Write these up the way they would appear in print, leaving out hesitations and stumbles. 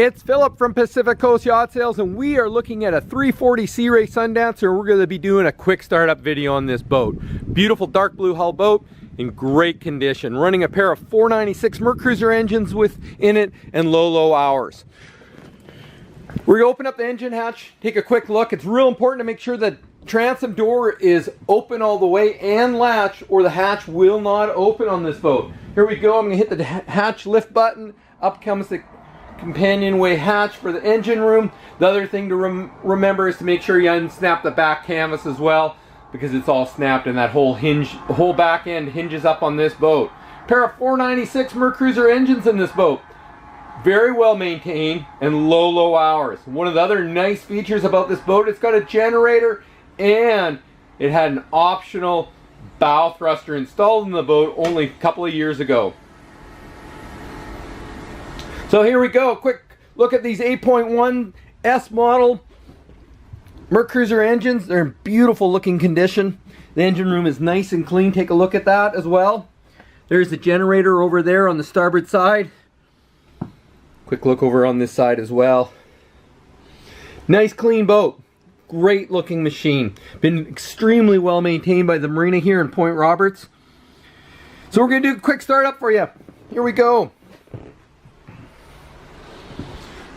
It's Philip from Pacific Coast Yacht Sales, and we are looking at a 340 Sea Ray Sundancer. We're going to be doing a quick startup video on this boat. Beautiful dark blue hull boat in great condition, running a pair of 496 Mercruiser engines within it and low hours. We're going to open up the engine hatch, take a quick look. It's real important to make sure that transom door is open all the way and latch, or the hatch will not open on this boat. Here we go. I'm going to hit the hatch lift button. Up comes the companionway hatch for the engine room. The other thing to remember is to make sure you unsnap the back canvas as well, because it's all snapped and that whole back end hinges up on this boat. Pair of 496 Mercruiser engines in this boat. Very well maintained and low hours. One of the other nice features about this boat, it's got a generator and it had an optional bow thruster installed in the boat only a couple of years ago. So here we go, quick look at these 8.1 S model Mercruiser engines. They're in beautiful looking condition. The engine room is nice and clean. Take a look at that as well. There's the generator over there on the starboard side. Quick look over on this side as well. Nice clean boat. Great looking machine. Been extremely well maintained by the marina here in Point Roberts. So we're going to do a quick startup for you. Here we go.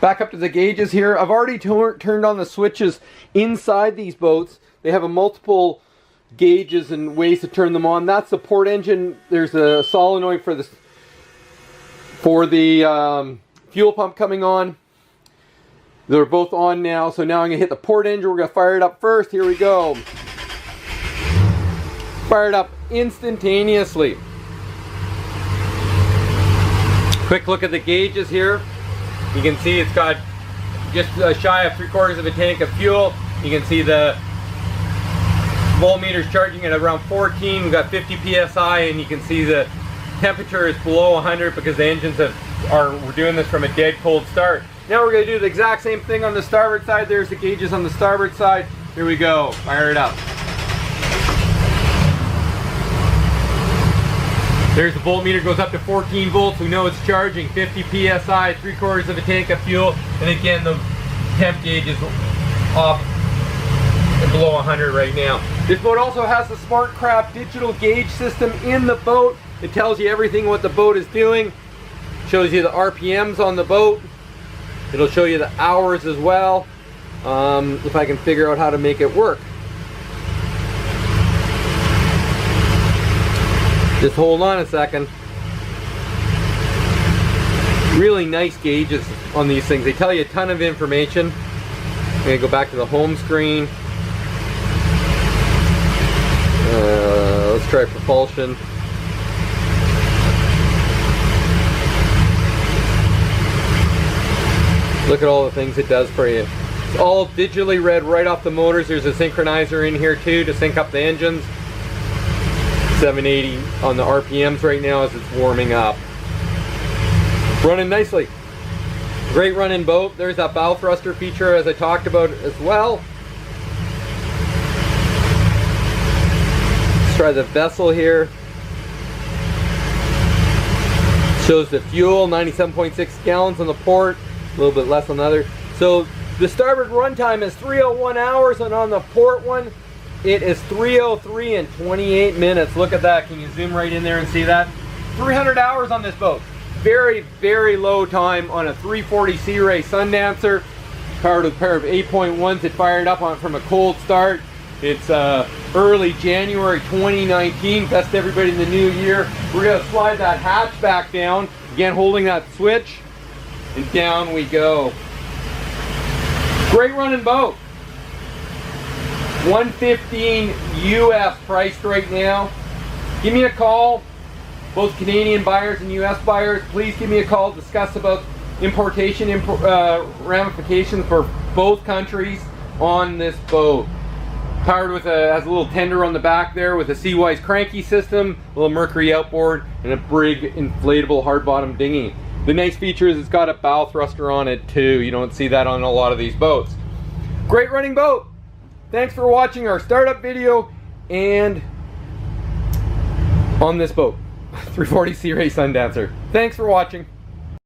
Back up to the gauges here. I've already turned on the switches inside these boats. They have a multiple gauges and ways to turn them on. That's the port engine. There's a solenoid for the fuel pump coming on. They're both on now. So now I'm going to hit the port engine. We're going to fire it up first. Here we go. Fire it up instantaneously. Quick look at the gauges here. You can see it's got just shy of 3/4 of a tank of fuel. You can see the voltmeter's charging at around 14. We've got 50 psi, and you can see the temperature is below 100 because the engines we're doing this from a dead cold start. Now we're going to do the exact same thing on the starboard side. There's the gauges on the starboard side. Here we go. Fire it up. There's the voltmeter, goes up to 14 volts. We know it's charging 50 psi, 3/4 of a tank of fuel. And again, the temp gauge is off and below 100 right now. This boat also has the SmartCraft digital gauge system in the boat. It tells you everything what the boat is doing. Shows you the RPMs on the boat. It'll show you the hours as well. If I can figure out how to make it work. Just hold on a second. Really nice gauges on these things. They tell you a ton of information. I'm going to go back to the home screen. Let's try propulsion. Look at all the things it does for you. It's all digitally read right off the motors. There's a synchronizer in here too to sync up the engines. 780 on the RPMs right now as it's warming up. Running nicely. Great running boat. There's that bow thruster feature as I talked about as well. Let's try the vessel here. Shows the fuel, 97.6 gallons on the port, a little bit less on the other. So the starboard runtime is 301 hours, and on the port one it is 303 and 28 minutes. Look at that. Can you zoom right in there and see that? 300 hours on this boat. Very, very low time on a 340 Sea Ray Sundancer. Powered with a pair of 8.1s. It fired up from a cold start. It's early January 2019. Best everybody in the new year. We're going to slide that hatch back down. Again, holding that switch. And down we go. Great running boat. $115 US priced right now. Give me a call. Both Canadian buyers and US buyers, please give me a call. Discuss about importation ramifications for both countries on this boat. Powered with has a little tender on the back there with a Seawise cranky system, a little Mercury outboard, and a brig inflatable hard bottom dinghy. The nice feature is it's got a bow thruster on it too. You don't see that on a lot of these boats. Great running boat. Thanks for watching our startup video and on this boat, 340 Sea Ray Sundancer. Thanks for watching.